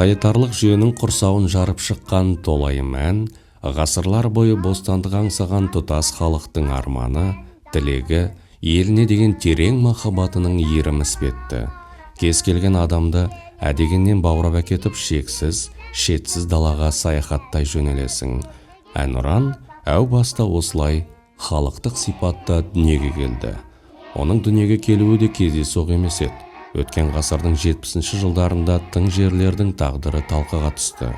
тоталитарлық жүйенің құрсауын жарып шыққан толайым ән, ғасырлар бойы бостандық аңсаған тұтас халықтың арманы, тілегі, еліне деген терең махаббатының иірімі іспетті. Кез келген адамды әдегеннен баурап әкетіп шексіз, шетсіз далаға саяхаттай жөнелесің. Әнұран әу баста осылай халықтық сипатта дүниеге келді. Оның дүниеге келуі де кездейсоқ емес еді. Өткен ғасырдың 70-ші жылдарында тың жерлердің тағдыры талқыға түсті.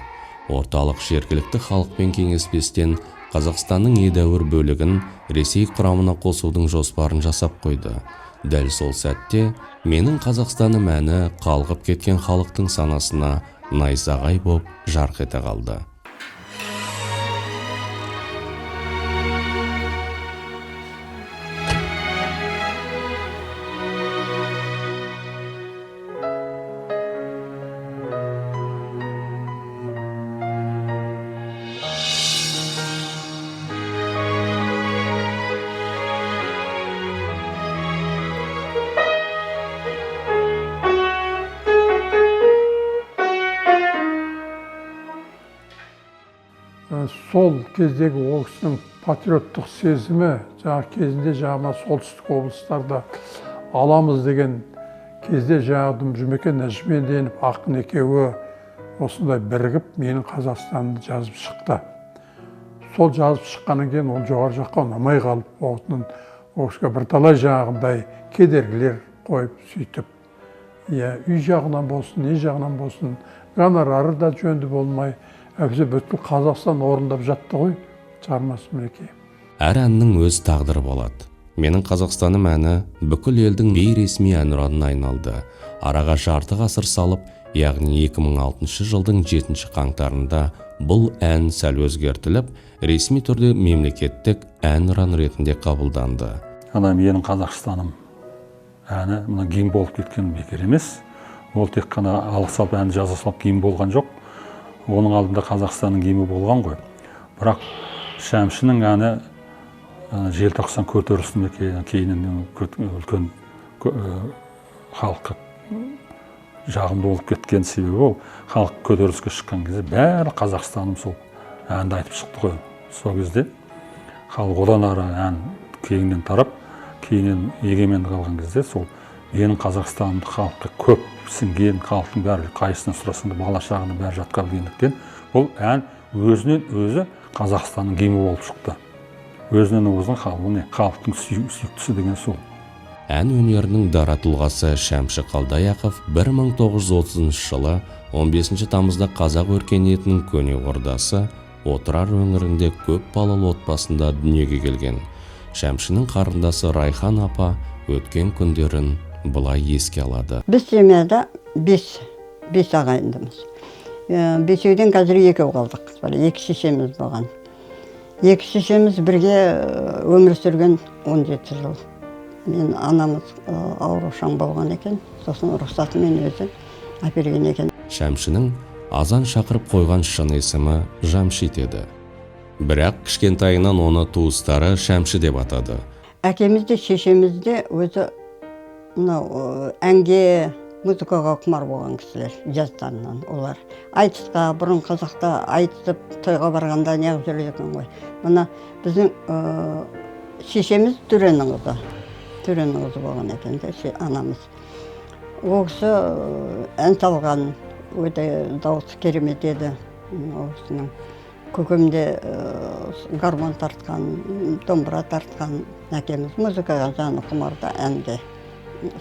Орталық жергілікті халықпен кеңеспестен Қазақстанның едәуір бөлігін Ресей құрамына қосудың жоспарын жасап қойды. Дәл сол сәтте менің Қазақстаным әні қалғып кеткен халықтың санасына найзағай боп жарқ ете қалды. Сол кездегі ол кісінің патриоттық сезімі, кезінде солтүстік облыстарда аламыз деген кезде Жұмекен Нәжімеденов ақын екеуі осындай бірігіп менің Қазақстанымды жазып шықты. Сол жазып шыққаннан кейін ол жоғары жаққа ұнамай қалып, ол кісіге бірталай жаңағындай кедергілер қойып сөйтіп, үй жағынан болсын, не жағынан болсын, гонорары да жөнді болмай, әкесі бүткіл Қазақстан орындап жатты ғой, шығармасы мінекей. Әр әннің өз тағдыры болады. Менің Қазақстаным әні бүкіл елдің бейресми әнұранына айналды. Араға жарты ғасыр салып, яғни 2006 жылдың 7 қаңтарында бұл ән сәл өзгертіліп, ресми түрде мемлекеттік әнұран ретінде қабылданды. Менің Қазақстаным әні гимн болып кеткен бекер емес. Ол тек қана алғыс алып ән жаза салып гимн болған жоқ. Оның алдында Қазақстанның гимні болған ғой. Бірақ Шәмшінің әні желтоқсан көтерілісіне кейіннен үлкен халыққа жағымды болып кеткен себебі ол халық көтеріліске шыққан кезде бәрі Қазақстаным сол әнді айтып шықты ғой. Сол кезде халық одан ары ән кейіннен тарап, кейіннен егемен қалған кезде сол менің Қазақстанымды халыққа көп сіңген, халықтың бәрі қайсысын сұрасың да бала шағаны бәрі жатқа білгендіктен бұл ән өзінен өзі Қазақстанның гимні болып шықты. Өзінен өзінің халықтың сүйіктісі деген сол. Ән өнерінің дара тұлғасы Шәмші Қалдаяқов 1930 жылы 15 тамызда қазақ өркениетінің көне ордасы Отырар өңірінде көп балалы отбасында дүниеге келген. Шәмшінің қарындасы Райхан апа өткен күндерін бұлай еске алады. Біз семьяда 5 ағайындымыз. Бесеуден қазір 2 қалдық. 2 шешеміз болған. 2 шешеміз бірге өмір сүрген 17 жыл. Мен анамыз аурушаң болған екен. Сосын рұқсатымен өзі әперген екен. Шәмшінің азан шақырып қойған шын есімі Жамшит еді. Бірақ кішкентайынан оны туыстары Шәмші деп атады. Әкеміз де шешеміз де өзі әнге, музыкаға құмар болған кісілер, жастарынан олар. Айтысқа, бұрын қазақта айтысып, тойға барғанда неғып жүреді екен ғой. Мына біздің шешеміз төренің қызы болған екен, анамыз. Ол кісі ән салған, өте дауысы керемет еді. Көкемде гармон тартқан, домбыра тартқан, әкеміз музыкаға жаны құмарда әнге.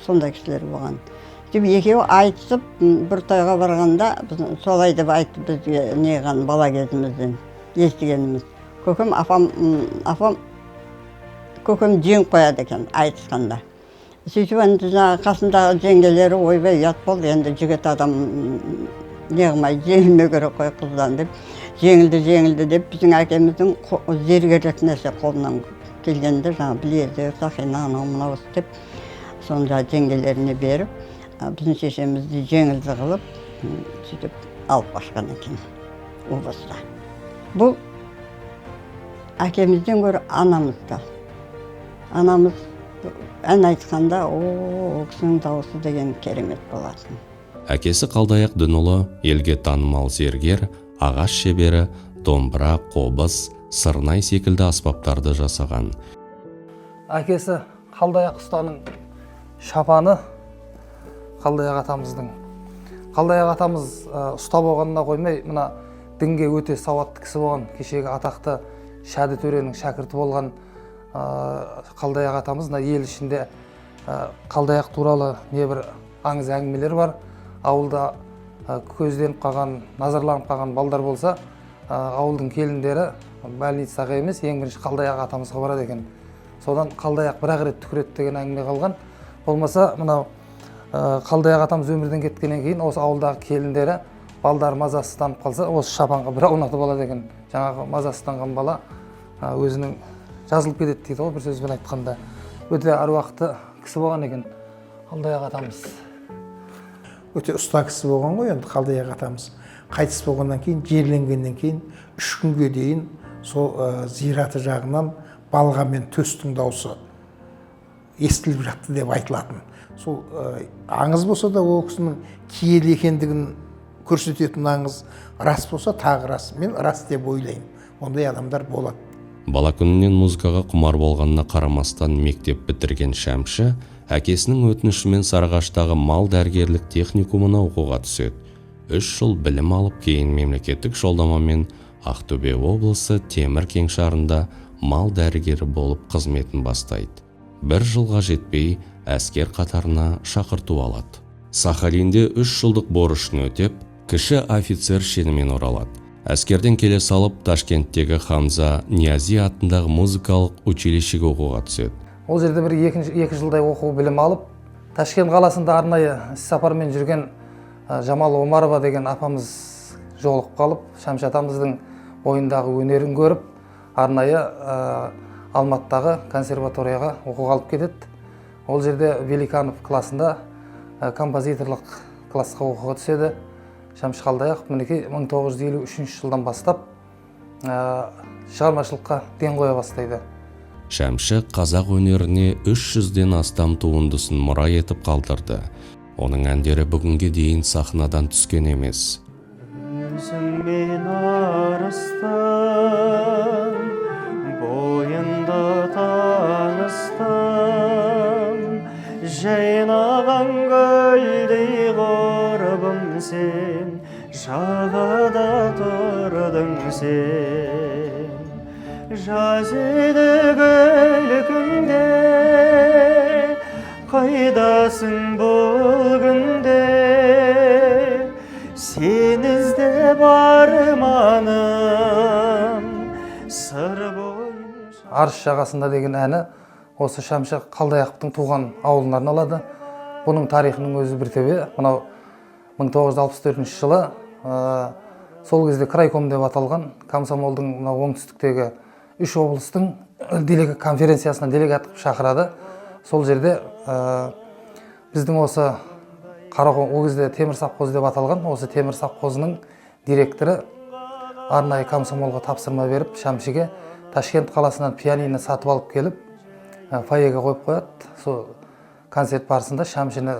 Сондай кісілер болған. Екеуі айтысып, бір тойға барғанда, солай деп айтып бізге неған бала кезімізден естігеніміз. Көкем жең қояды екен айтысқанда. Сөйтіп қасындағы жеңгелері ойбай ұят болды, енді жігіт адам неғымай жеңілме керек қой қыздан деп, жеңілді деп біздің әкеміздің зергерлік нәрсе қолынан келгенде білезік, сақина, мынау деп сонда жеңгелеріне беріп, біздің шешемізді жеңілді қылып, сөйтіп алып қашқан екен облыста. Бұл әкемізден көрі анамызда. Анамыз ән айтқанда, о кісінің дауысы деген керемет болатын. Әкесі Қалдаяқ Дінұлы елге танымал зергер, ағаш шебері, домбыра, қобыз, сырнай секілді аспаптарды жасаған. Әкесі Қалдаяқ ұстаның шапаны Қалдаяқ атамыздың. Қалдаяқ атамыз ұста болғанына қоймай, мына дінге өте сауатты кісі болған, кешегі атақты Шәді төренің шәкірті болған Қалдаяқ атамыз ел ішінде Қалдаяқ туралы небір аңыз әңгімелер бар. Ауылда көзденіп қалған, назарланып қалған балдар болса, ауылдың келіндері больницаға емес, ең бірінші Қалдаяқ атамызға барады екен. Содан Қалдаяқ бір-ақ рет түкіреді деген әңгіме қалған. Болмаса, мынау Қалдаяқ атамыз өмірден кеткеннен кейін осы ауылдағы келіндері балдар мазасызданып қалса, осы шапанға бір аунатып алады екен. Жаңағы мазасызданған бала өзінің жазылып кетеді дейді ғой, бір сөзбен айтқанда. Өте аруақты кісі болған екен Қалдаяқ атамыз. Өте ұста кісі болған ғой енді Қалдаяқ атамыз. Қайтыс болғаннан кейін, жерленгеннен кейін 3 күнге дейін сол зираты жағынан балға мен төстің даусы естіліп жатты деп айтылатын. Сол аңыз болса да ол кісінің киелі екендігін көрсететін аңыз рас болса тағы рас. Мен рас деп ойлаймын. Ондай адамдар болады. Бала күнінен музыкаға құмар болғанына қарамастан мектеп бітірген Шәмші әкесінің өтінішімен Сарыағаштағы мал дәрігерлік техникумына оқуға түседі. 3 жыл білім алып, кейін мемлекеттік жолдамамен Ақтөбе облысы Темір кеңшарында мал дәрігері болып қызметін бастайды. 1 жылға жетпей әскер қатарына шақырту алады. Сахалинде 3 жылдық борышын өтеп, кіші офицер шенімен оралады. Әскерден келе салып, Ташкенттегі Хамза Ниязи атындағы музыкалық училищеге оқуға түседі. Ол жерде бір 2 жылдай оқу білім алып, Ташкент қаласында арнайы сапармен жүрген Жамал Омарова деген апамыз жолығып қалып, Шәмші атамыздың ойындағы өнерін көріп, арнайы Алматыдағы консерваторияға оқуға алып кетеді. Ол жерде Великанов классында композиторлық классқа оқуға түседі. Шәмші Қалдаяқ 1953 жылдан бастап шығармашылыққа ден қоя бастайды. Шәмші қазақ өнеріне 300-ден астам туындысын мұра етіп қалдырды. Оның әндері бүгінге дейін сахнадан түскен емес. Өзіңмен арыстым, бойында таныстым, жайнаған гүлдей ғұрбым сен, жағада тұрдың сен. Жаз еді күлкіңде, қайдасың бұл күнде, сен іздеп арманым, сыр бойын. Арыс жағасында деген әні осы Шәмші Қалдаяқтың туған ауылына арналады. Бұның тарихының өзі бір төбе. Мынау 1964 жылы сол кезде крайком деп аталған комсомолдың оңтүстіктегі 3 облыстың конференциясына делегат шақырады. Сол жерде біздің осы Қарақоң, ол кезде Темір Сапқоз деп аталған, осы Темір Сапқозының директоры арнайы комсомолға тапсырма беріп, Шәмшіге Ташкент қаласынан пианино сатып алып келіп, фойеге қойып қояды. Сол концерт барысында Шәмшіні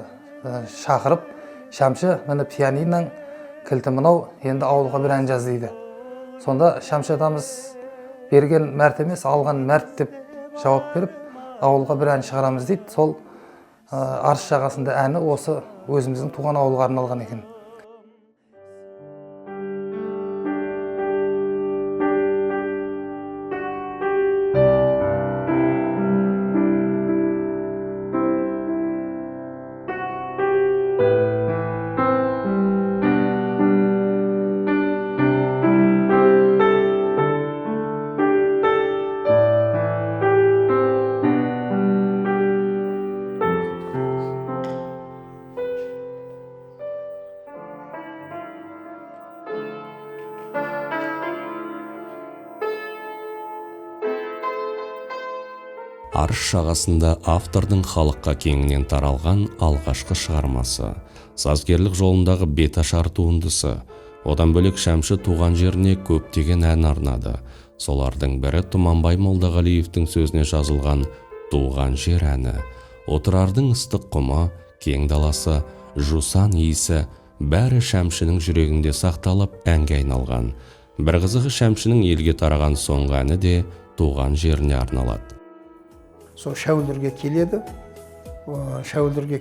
шақырып, Шәмші, міне пианиноның кілті мынау, енді ауылға бір ән жаз дейді. Сонда Шәмші атамыз берген мәрт емес, алған мәрт деп жауап беріп, ауылға бір ән шығарамыз дейді. Сол Арыс жағасында әні осы өзіміздің туған ауылға арналған екен. Арыс жағасында автордың халыққа кеңінен таралған алғашқы шығармасы, сазгерлік жолындағы беташар туындысы. Одан бөлек Шәмші туған жеріне көптеген ән арнады. Солардың бірі Тұманбай Молдағалиевтің сөзіне жазылған «Туған жер» әні. Отырардың ыстық құмы, кең даласы, жусан иісі, бәрі Шәмшінің жүрегінде сақталып әнге айналған. Бір қызығы Шәмшінің елге тараған соңғы әні де туған жеріне арналады. Сол шәуілдерге келеді, шәуілдерге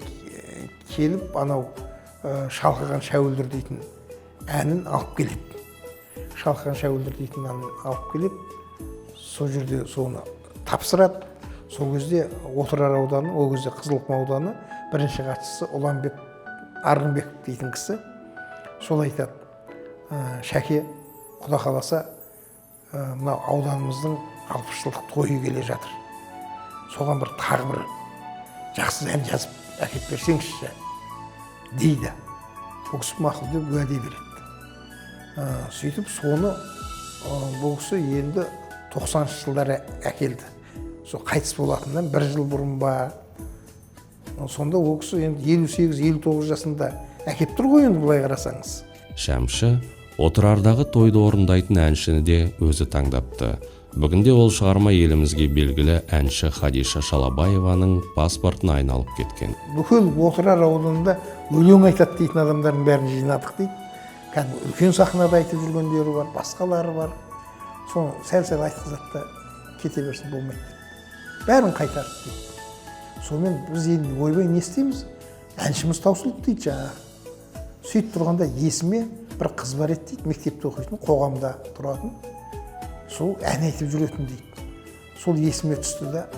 келіп, анау шалқыған шәуілдер дейтін әнін алып келеді. Шалқыған шәуілдер дейтін әнін алып келіп, сол жерде соны тапсырады. Сол кезде Отырар ауданы, ол кезде Қызылқұм ауданы бірінші хатшысы Ұланбек Арғынбеков дейтін кісі. Сол айтады, Шәке, Құда қаласа, мынау ауданымыздың 60 жылдық тойы келе жатыр. Соған бір тағы бір жақсы ән жазып әкеп берсеңізші дейді. Бұл кісі мақұл деп уәде береді. Сөйтіп соны бұл кісі енді 90 жылдары әкелді. Сол қайтыс болатындан 1 жыл бұрын ба. Сонда ол кісі енді 58-59 жасында әкеп тұр ғой енді бұлай қарасаңыз. Шәмші Отырардағы тойды орындайтын әншіні де өзі таңдапты. Бүгінде ол шығарма елімізге белгілі әнші Хадиша Шалабаеваның паспортына айналып кеткен. Бүкіл Отырар ауданында өлең айтады дейтін адамдардың бәрін жинадық дейді. Кәдімгі үлкен сахнада айтып жүргендері бар, басқалары бар. Соны сәл-сәл айтқызады да кете берсін болмайды. Бәрін қайтарды дейді. Сонымен біз енді ойбай не істейміз? Әншіміз таусылды дейді жаңағы. Сөйтіп тұрғанда есіме бір қыз бар еді дейді, мектепте оқитын, қоғамда тұратын. Сол ән айтып жүретін дейді. Сол есіме түсті да,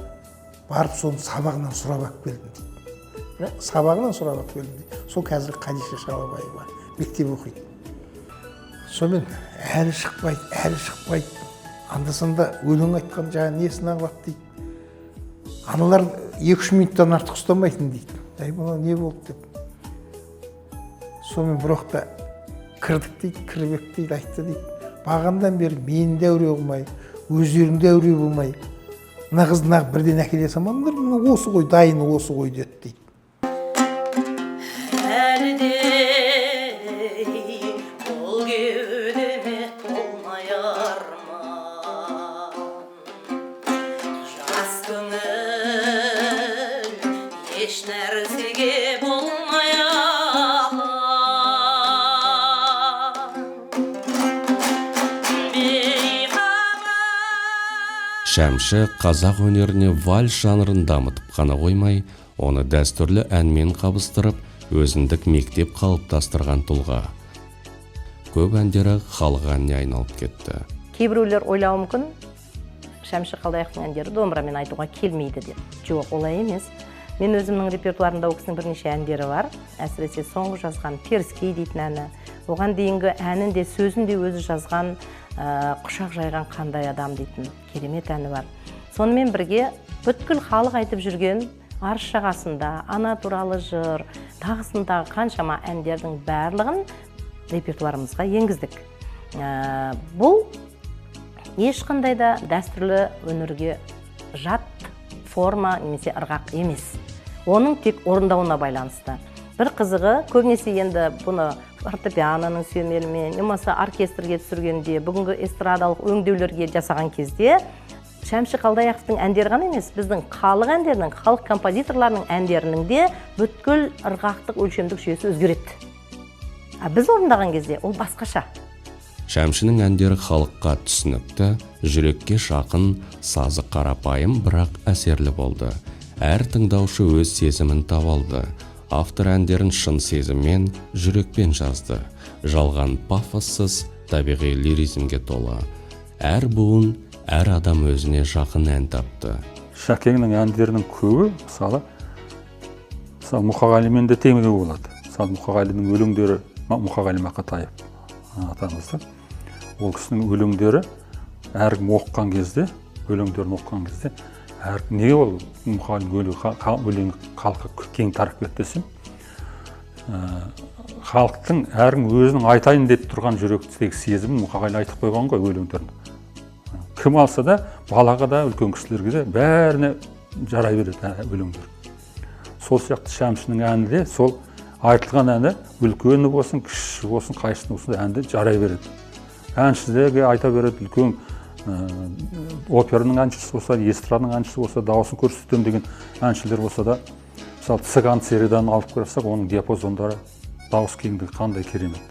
барып соны сабағынан сұрап алып келдім дейді. Сабағынан сұрап алып келдім дейді. Сол қазір Хадиша Шалабаева мектеп оқиды. Сонымен әлі шықпайды. Анда-санда өлең айтқан жаңа несін аңлады дейді. Аналар 2-3 минуттан артық ұстамайтын дейді. Бұна не болды деп. Сонымен бұрақта кірдік дейді, кірбек дейді, айтты дейді. Бағандан бері мен де әуре болмай, өздерің де әуре болмай, нағыз бірден әкеле самандар, осы ғой, дайыны осы ғой деді дейді. Ол кеудеме толмай арман, жас көңіл еш нәрсеге болмай алам. Шәмші қазақ өнеріне вальс жанрын дамытып қана қоймай, оны дәстүрлі әнмен қабыстырып, өзіндік мектеп қалыптастырған тұлға. Көп әндері халық әніне айналып кетті. Кейбіреулер ойлауы мүмкін, Шәмші Қалдаяқовтың әндері домбырамен айтуға келмейді деп. Жоқ, олай емес. Мен өзімнің репертуарымда ол кісінің бірнеше әндері бар. Әсіресе соңғы жазған Теріскей дейтін әні. Оған дейінгі әнін де сөзін де өзі жазған құшақ жайған қандай адам дейтін керемет әні бар. Сонымен бірге бүткіл халық айтып жүрген Арыс жағасында, ана туралы жыр, тағысындағы қаншама әндердің барлығын репертуарымызға енгіздік. Бұл ешқандай да дәстүрлі өнерге жат форма немесе ырғақ емес. Оның тек орындауына байланысты. Бір қызығы, көбінесе енді бұны фортепианоның сүйемелімен, немесе оркестрге түсіргенде, бүгінгі эстрадалық өңдеулерге жасаған кезде Шәмші Қалдаяқовтың әндері ғана емес, біздің халық әндерінің, халық композиторларының әндерінің де бүткіл ырғақтық өлшемдік жүйесі өзгереді. Біз орындаған кезде ол басқаша. Шәмшінің әндері халыққа түсінікті, жүрекке жақын, сазы қарапайым, бірақ әсерлі болды. Әр тыңдаушы өз сезімін таба алды. Автор әндерін шын сезіммен, жүрекпен жазды. Жалған пафоссыз, табиғи лиризмге толы. Әр буын, әр адам өзіне жақын ән тапты. Шәкеңнің әндерінің көбі, мысалы Мұқағалимен де теңеуге болады. Мысалы Мұқағалидің өлеңдері, Мұқағали Мақатаев атамызды. Ол кісінің өлеңдері әркім оқыған кезде, неге ол Мұқағалидің өлеңі халыққа кең тарап кетті десем, халықтың әркім өзінің айтайын деп тұрған жүректегі сезімін Мұқағали айтып қойған ғой өлеңдерін. Кім алса да, балаға да, үлкен кісілерге де бәріне жарай береді өлеңдер. Сол сияқты Шәмшінің әні де, сол айтылған әні үлкені болсын, кіші болсын, қайсысы болсын әнді жарай береді. Әншілерге айта береді, үлкен операның әншісі болса, эстраданың әншісі болса, дауысын көрсетем деген әншілер болса да, мысалы цыган сериядан алып қарасақ, оның диапазондары дауыс кеңдігі қандай керемет.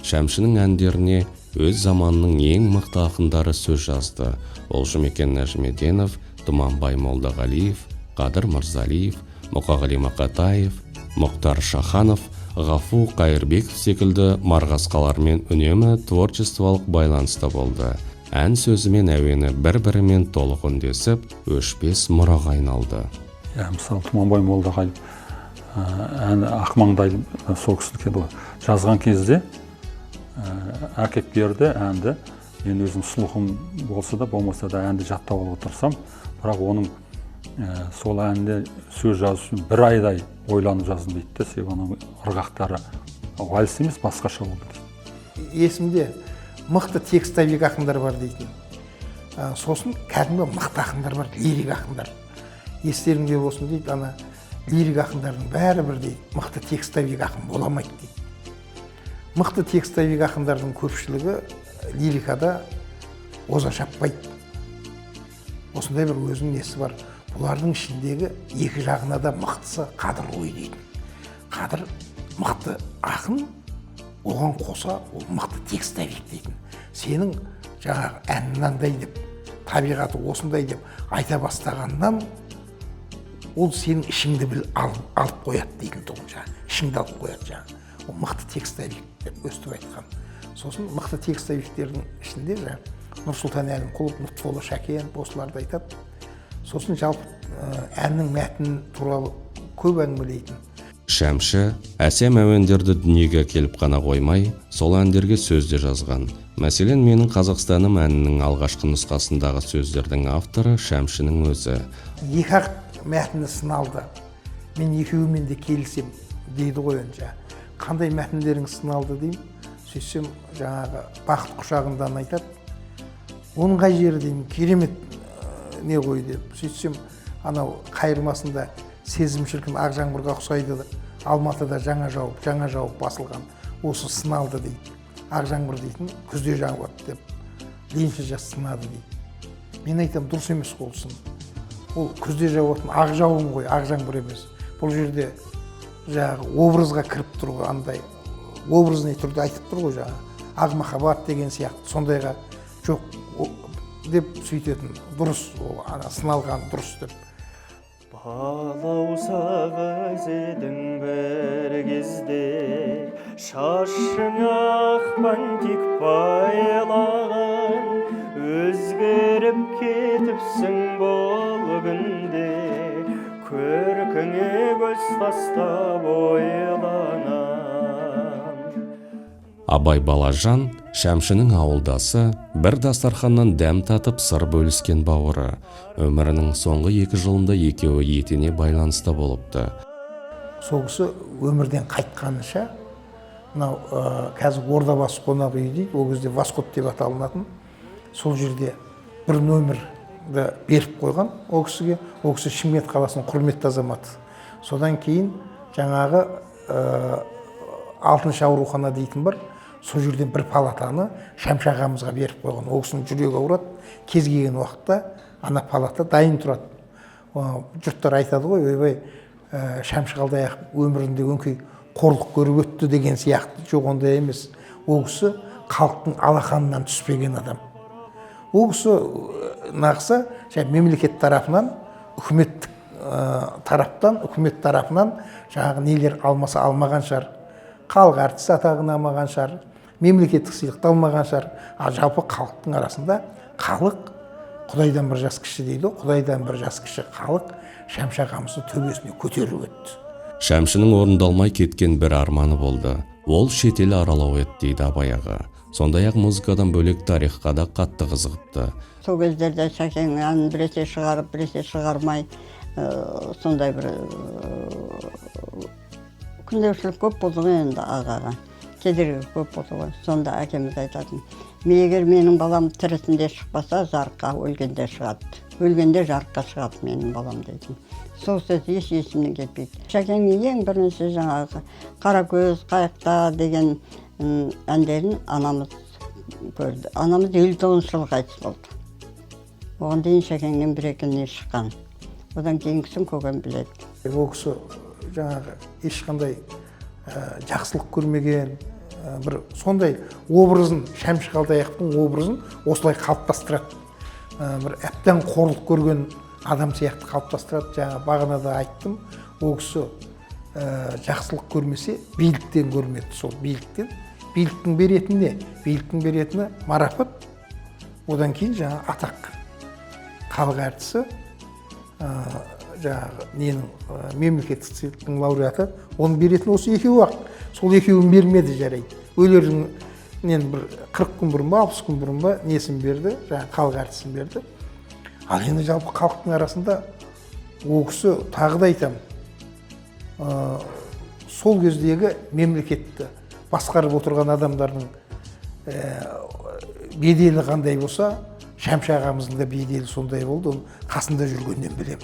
Шәмшінің әндеріне өз заманының ең мықты ақындары сөз жазды. Ол Жұмекен Нәжімеденов, Тұманбай Молдағалиев, Қадыр Мырзалиев, Мұқағали Мақатаев, Мұхтар Шаханов, Ғафу Қайырбеков секілді марғасқалармен үнемі творчестволық байланыста болды. Ән сөзі мен әуені бір-бірімен толық үндесіп, өшпес мұраға айналды. Мысалы, Тұманбай Молдағалиев әні Ақмаңдай сол кісінікі жазған кезде әкеп берді әнді. Мен өзім слухым болса да, болмаса да әнді жаттап алып отырсам, бірақ оның сол әнде сөз жазу үшін бір айдай ойланып жаздым дейді. Себебі оның ырғақтары вальс емес, басқаша болды. Есімде мықты текстовик ақындар бар дейтін. Сосын кәдімгі мықты ақындар бар, лирик ақындар. Естеріңде болсын дейді, ана лирик ақындардың бәрі бір дейді, мықты текстовик ақын боламайды дейді. Мықты текстовик ақындардың көпшілігі лирикада оза шаппайды. Осындай бір өзінің несі бар. Бұлардың ішіндегі екі жағына да мықтысы Қадыр ой дейді. Қадыр мықты ақын, оған қоса ол мықты текстовик дейді. Сенің жаңағы ән мынандай деп, табиғаты осындай деп айта бастағаннан ол сенің ішіңді алып қояды дейді тұғын жаңағы. Ішіңді алып қояды жаңағы. Ол мықты текстовик деп өстіп айтқан. Сосын мықты текстовиктердің ішінде жаңағы Нұрсұлтан Әлімқұлов, Нұртфолы Шәкен осыларды айтады. Сосын жалпы әннің мәтіні туралы көп әңгімелейтін. Шәмші әсем әуендерді дүниеге келіп қана қоймай, сол әндерге сөз де жазған. Мәселен, менің Қазақстаным әнінің алғашқы нұсқасындағы сөздердің авторы Шәмшінің өзі. Екі-ақ мәтіні сыналды. Мен екеуімен де келісем дейді ғой önce. Қандай мәтіндерің сыналды деймін. Сөйтсем жаңағы бақыт құшағындан айтады. Оның қай жері деймін, керемет не ғой деп. Сөйтсем анау қайырмасында сезім шіркін ақ жаңбырға ұқсайды. Алматыда жаңа жауып басылған. Осы сыналды дейді. Ақ жаңбыр дейтін күзде жауады деп. Ленші жас сынады дейді. Мен айтам, дұрыс емес болсын. Ол күзде жауатын ақ жауын ғой, ақ жаңбыр емес. Бұл жерде жаңағы образға кіріп тұруға андай образный түрде айтып тұр ғой жаңағы. Ақ махаббат деген сияқты сондайға жоқ деп сөйтетін дұрыс, ол сыналған дұрыс деп. Балаусақ едің бір кезде, шашың ақ бантик байлаған, өзгеріп кетіпсің бұл күнде, көркіңе көз тастап ойланам. Абай Балажан Шәмшінің ауылдасы, бір дастарханнан дәм татып сыр бөліскен бауыры. Өмірінің соңғы 2 жылында екеуі етене байланыста болыпты. Сол кісі өмірден қайтқанынша, мынау қазір Ордабасы қонақ үй дейді, ол кезде Восход деп аталынатын. Сол жерде бір нөмірді беріп қойған ол кісіге. Ол кісі Шымкент қаласының құрметті азаматы. Содан кейін жаңағы 6-шы аурухана дейтін бар. Сол жерден бір палатаны Шәмші ағамызға беріп қойған. Ол кісінің жүрегі ауырады. Кез келген уақытта ана палата дайын тұрады. Жұрттар айтады ғой, ойбай, Шәмші Қалдаяқов өмірінде өңкей қорлық көріп өтті деген сияқты. Жоқ, ондай емес. Ол кісі халықтың алақанынан түспеген адам. Ол кісі нақса мемлекет тарапынан, үкімет тарапынан жаңағы нелер алмаса алмаған шығар. Халық әртісі атағын алмаған шығар. Мемлекеттік сыйлықты алмаған шығар. Жалпы халықтың арасында халық Құдайдан бір жас кіші дейді. Құдайдан бір жас кіші халық Шәмші ағамызды төбесіне көтеріп өтті. Шәмшінің орындалмай кеткен бір арманы болды. Ол шетел аралау еді дейді Абай аға. Сондай-ақ музыкадан бөлек тарихқа да қатты қызығыпты. Сол кездерде Шәкең әнін біресе шығарып, біресе шығармай, сондай бір күндеушілік көп болды ғой енді ағаға. Кедергі көп болды ғой. Сонда әкеміз айтатын. Егер менің балам тірісінде шықпаса, жарыққа өлгенде шығады. Өлгенде жарыққа шығады менің балам дейтін. Сол сөз еш есімнен кетпейді. Шәкеңнің ең бірінші жаңағы Қаракөз, Қайықта деген әндерін анамыз көрді. Анамыз 59 жылы қайтыс болды. Оған дейін Шәкеңнен бір-екіне шыққан. Одан кейінгісін көкем біледі. Ол кісі жаңағы ешқандай жақсылық көрмеген, бір сондай образын, Шәмші Қалдаяқовтың образын осылай қалыптастырады. Бір әбден қорлық көрген адам сияқты қалыптастырады. Жаңа бағанада айттым, ол кісі жақсылық көрмесе, биліктен көрмеді. Сол биліктен. Биліктің беретіні не? Биліктің беретіні марапат, одан кейін жаңа атақ. Халық әртісі, жаңағы ненің мемлекеттік сыйлықтың лауреаты, оның беретін осы екеуі ақ. Сол екеуін бермеді жарайды. Өлердің бір 40 күн бұрын ба, 60 күн бұрын ба несін берді, жаңағы халық әртісін берді. Ал енді жалпы халықтың арасында ол кісі тағы да айтамын, сол кездегі мемлекетті басқарып отырған адамдардың беделі қандай болса, Шәмші ағамыздың да беделі сондай болды, оны қасында жүргеннен білемін.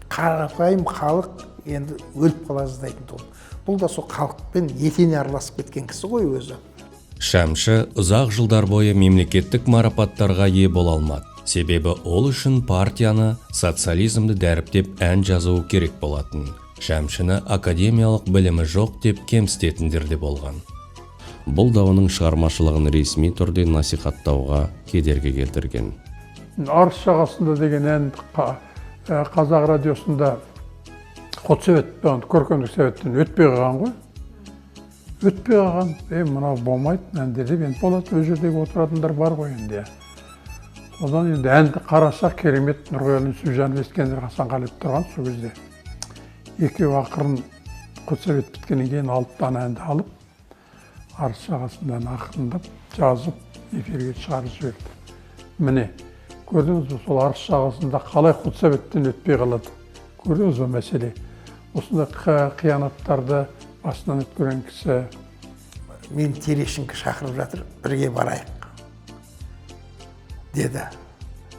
Қарапайым халық енді өліп қала жаздайтын болды. Бұл да сол халықпен етене араласып кеткен кісі ғой өзі. Шәмші ұзақ жылдар бойы мемлекеттік марапаттарға ие бола алмады. Себебі ол үшін партияны, социализмді дәріптеп ән жазуы керек болатын. Шәмшіні академиялық білімі жоқ деп кемсітетіндер де болған. Бұл да оның шығармашылығын ресми түрде насихаттауға кедергі келтірген. Арыс жағасында деген ән қазақ радиосында Құтсовет, көркемдік советтен өтпей қалған ғой. Өтпей қалған, мынау болмайды, әндер деп енді болады, өз жердегі отыратындар бар ғой енді. Одан енді әнді қарасақ керемет, Нұрғали Сүбжанов Ескендір Хасанғалиев тұрған сол кезде. Екеуі ақырын Құтсовет біткеннен кейін 6 дана әнді алып, Арыс жағасынан ақырындап жазып эфирге шығарып жіберді. Міне, көрдіңіз бе, сол Арыс жағасында қалай Құтсоветтен өтпей қалады. Көрдіңіз бе мәселе? Осындай қиянаттарды басынан өткерген кісі. Мен Терещенко шақырып жатыр, бірге барайық деді.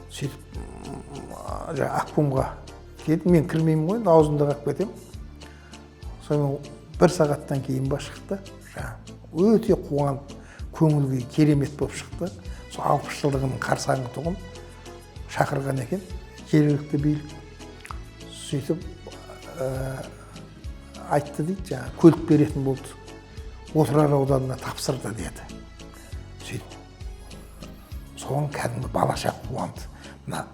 Сөйтіп, Ақбұмға келді, мен кірмеймін ғой, аузымда қалып кетемін. Сонымен 1 сағаттан кейін ба шықты. Өте қуанып, көңілге керемет болып шықты. Сол 60 жылдығының қарсаңы тұғын шақырған екен, жергілікті билік. Сөйтіп айтты дейді, жаңа көлік беретін болды. Отырар ауданына тапсырды деді. Сөйтіп, соған кәдімгі балаша қуанды. Мына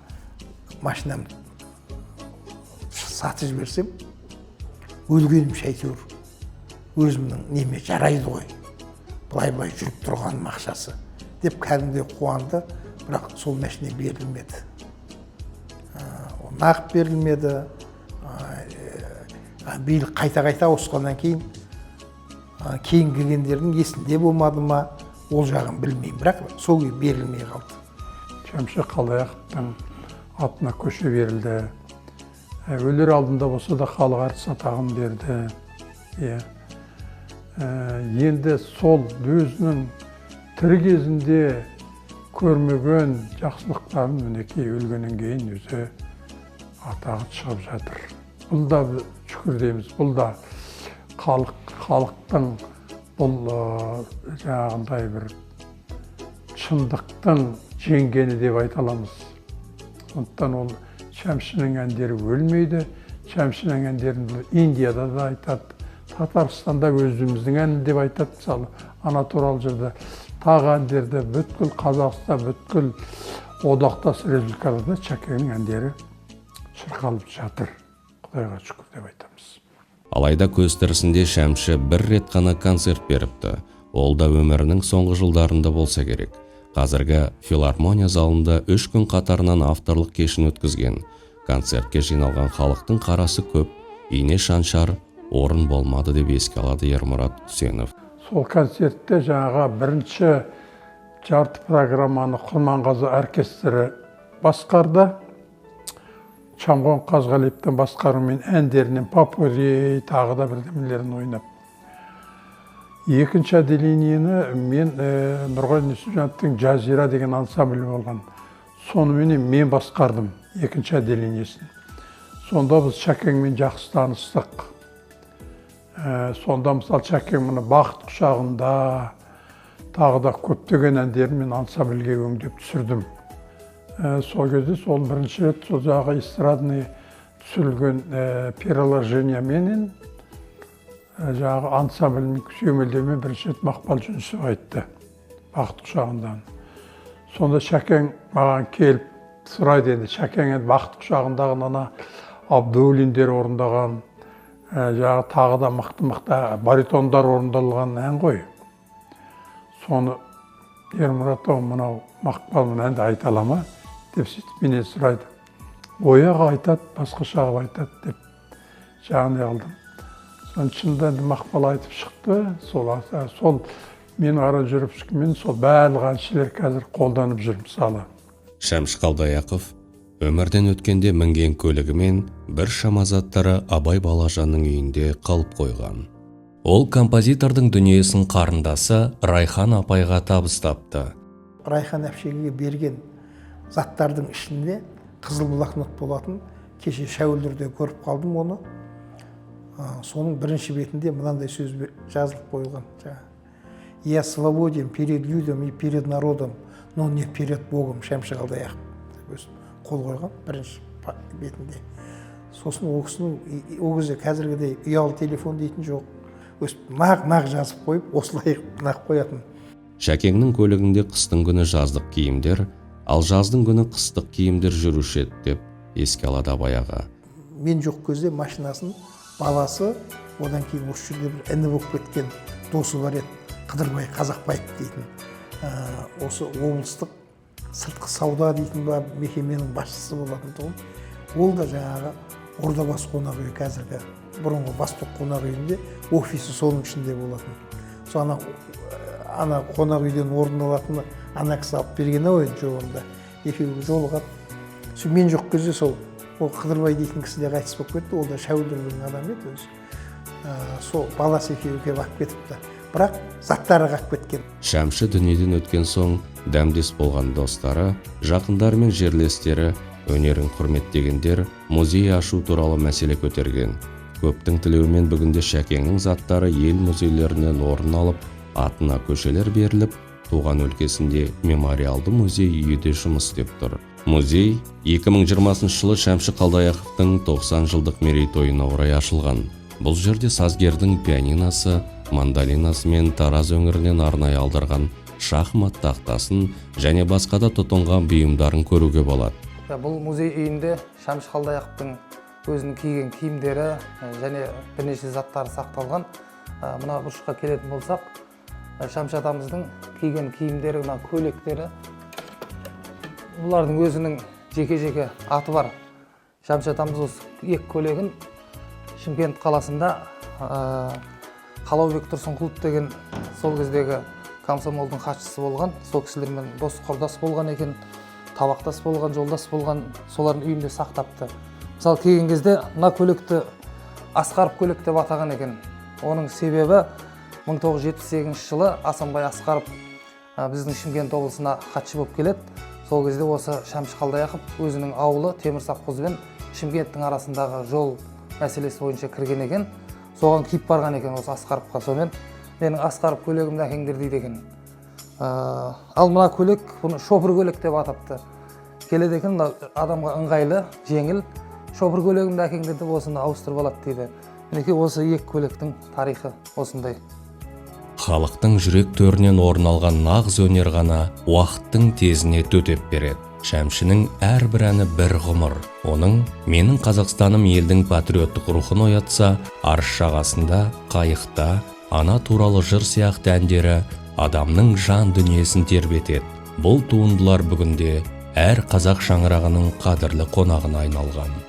машинамды сатып жіберсем, өлгенім әйтеуір өзімнің неме жарайды ғой. Былай жүріп тұрғаным ақшасы деп кәдімгі қуанды, бірақ сол машина берілмеді. Нағып берілмеді. Билік қайта ауысқаннан кейін келгендердің есінде болмады ма, ол жағын білмеймін, бірақ сол берілмей қалды. Шәмші Қалдаяқовтың атына көше берілді. Өлер алдында болса да халық әртіс атағын берді. Енді сол өзінің тірі кезінде көрмеген жақсылықтарын мінекей өлгеннен кейін өзі атағы шығып жатыр. Бұл да шүкір дейміз, бұл да халықтың бұл жаңағындай бір шындықтың жеңгені деп айта аламыз. Сондықтан ол Шәмшінің әндері өлмейді. Шәмшінің әндерін Индияда да айтады, Татарстанда өзіміздің әні деп айтады. Мысалы, ана туралы жерде тағы әндерді бүткіл Қазақстан, бүткіл одақтас республикаларда Шәкеңнің әндері шырқалып жатыр. Құдайға шүкір деп айтамыз. Алайда көз тірісінде Шәмші бір рет қана концерт беріпті. Ол да өмірінің соңғы жылдарында болса керек. Қазіргі филармония залында 3 күн қатарынан авторлық кешін өткізген. Концертке жиналған халықтың қарасы көп, ине шаншар орын болмады деп еске алады Ермұрат Үсенов. Сол концертте жаңаға бірінші жарты программаны Құрманғазы оркестрі басқарды. Шамғон Қазғалиевтің басқаруымен әндерінен попури тағы да бірдемелерін ойнап. Екінші отделениені мен Нұрғали Нүсіпжановтың Жазира деген ансамблі болған. Сонымен мен басқардым екінші отделениесін. Сонда біз Шәкеңмен жақсы таныстық. Сонда мысалы Шәкең мұны бақыт құшағында тағы да көптеген әндерін мен ансамбльге өңдеп түсірдім. Сол кезде сол бірінші рет сол жағы эстрадный түсірілген переложение менен жаңағы ансамблінің сүйемелдеуімен бірінші рет Мақпал Жүнісов айтты, бақыт құшағындан. Сонда Шәкең маған келіп сұрайды, енді Шәкең енді бақыт құшағындағы ана Абдуллиндер орындаған, жаңағы тағы да мықты баритондар орындалған ән ғой. Соны Ермұратов мынау Мақпал әнді айта ала ма деп сөйтіп менен сұрайды. Ояға айтады, басқаша қылып айтады деп жағындай алдым. Соның шынында енді Мақпал айтып шықты. Сол мен ара жүріп шыққанмен сол барлық әншілер қазір қолданып жүр мысалы. Шәмші Қалдаяқов өмірден өткенде мінген көлігімен бір шама заттары Абай Балажанның үйінде қалып қойған. Ол композитордың дүниесін қарындасы Райхан апайға табыстапты. Райхан әпшеге берген заттардың ішінде Қызылбұлақ нот болатын, кеше Шәуілдерде көріп қалдым оны. Соның бірінші бетінде мынандай сөз жазылып қойылған. Я свободен перед людям и перед народом, но не перед Богом, Шәмші Қалдаяқов. Қол қойған бірінші бетінде. Сосын ол кісінің ол кезде қазіргідей ұялы телефон дейтін жоқ. Нақ жазып қойып, осылай нақ қоятын. Шәкеңнің көлігінде қыстың күні жаздық киімдер, ал жаздың күні қыстық киімдер жүруші еді деп еске алады Абай аға. Мен жоқ кезде машинасын баласы, одан кейін осы жерде бір іні болып кеткен досы бар еді, Қыдырбай Қазақбаев дейтін. Осы облыстық сыртқы сауда дейтін ба мекеменің басшысы болатын тұғын. Ол да жаңағы Ордабасы қонақ үйі қазіргі бұрынғы Восток қонақ үйінде офисі соның ішінде болатын. Сол ана қонақ үйден орын алатыны ана кісі алып берген ау еді жолында. Екеуі жолығып. Мен жоқ кезде сол Қыдырбай дейтін кісі де қайтыс болып кетті. Ол да Шәуілдердің адамы еді өзі. Сол баласы екеуі келіп алып кетіпті. Бірақ заттары қалып кеткен. Шәмші дүниеден өткен соң дәмдес болған достары, жақындары мен жерлестері, өнерін құрметтегендер музей ашу туралы мәселе көтерген. Көптің тілеуімен бүгінде Шәкеңнің заттары ел музейлерінен орын алып, атына көшелер беріліп, туған өлкесінде мемориалды музей үйде жұмыс істеп тұр. Музей 2020 жылы Шәмші Қалдаяқовтың 90 жылдық мерейтойына орай ашылған. Бұл жерде сазгердің пианинасы, мандолинасы мен Тараз өңірінен арнайы алдырған шахмат тақтасын және басқа да тұтынған бұйымдарын көруге болады. Бұл музей үйінде Шәмші Қалдаяқовтың өзінің киген киімдері және бірнеше заттары сақталған. Мына бұрышқа келетін болсақ, Шәмші атамыздың киген киімдері, мына көйлектері, бұлардың өзінің жеке-жеке аты бар. Шәмші атамыз осы екі көйлегін Шымкент қаласында Қалаубек Тұрсынқұлов деген сол кездегі комсомолдың хатшысы болған, сол кісілермен дос құрдас болған екен, табақтас болған, жолдас болған, солардың үйінде сақтапты. Мысалы келген кезде мына көйлекті Асқаров көйлек деп атаған екен. Оның себебі 1978 жылы Асанбай Асқаров біздің Шымкент облысына хатшы болып келеді. Сол кезде осы Шәмші Қалдаяқов өзінің ауылы Темірсапқозы мен Шымкенттің арасындағы жол мәселесі бойынша кірген екен. Соған киіп барған екен осы Асқаровқа. Сонымен менің Асқаров көйлегімді әкеңдер дейді екен. Ал мына көйлек, бұны шопыр көйлек деп атапты. Келеді екен, адамға ыңғайлы, жеңіл. Шопыр көйлегімді әкеңдер деп осыны ауыстырып алады дейді. Мінекей осы екі көйлектің тарихы осындай. Халықтың жүрек төрінен орын алған нағыз өнер ғана уақыттың тезіне төтеп береді. Шәмшінің әрбір әні бір ғұмыр. Оның «Менің Қазақстаным» елдің патриоттық рухын оятса, Арыс жағасында, Қайықта, Ана туралы жыр сияқты әндері адамның жан дүниесін тербетеді. Бұл туындылар бүгінде әр қазақ шаңырағының қадірлі қонағына айналған.